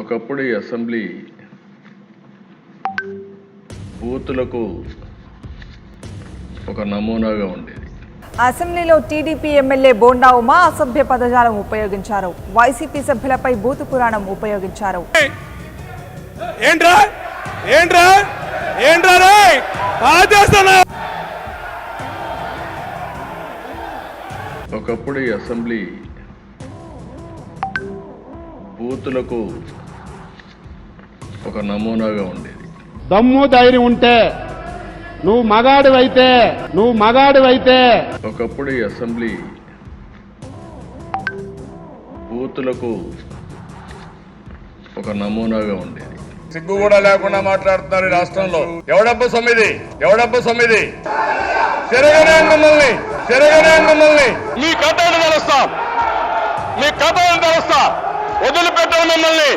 ఒకప్పుడు ఈ అసెంబ్లీ బూతులకు ఒక నమూనాగా ఉండేది. అసెంబ్లీలో టీడీపీ ఎమ్మెల్యే బోండా ఉమా అసభ్య పదజాలం ఉపయోగించారు. వైసీపీ సభ్యులపై బూతు పురాణం ఉపయోగించారు. ఒకప్పుడు ఈ అసెంబ్లీ బూతులకు ఒక నమూనాగా ఉండేది. దమ్ము ధైర్యం ఉంటే నువ్వు మగాడివైతే ఒకప్పుడు ఈ అసెంబ్లీ బూతులకు ఒక నమూనాగా ఉండేది. సిగ్గు కూడా లేకుండా మాట్లాడుతున్నారు ఈ రాష్ట్రంలో. ఎవడబ్బ సొమ్మిది తిరగనే మమ్మల్ని మీ కథ తెలుస్తా వదిలిపెట్టాలి మిమ్మల్ని.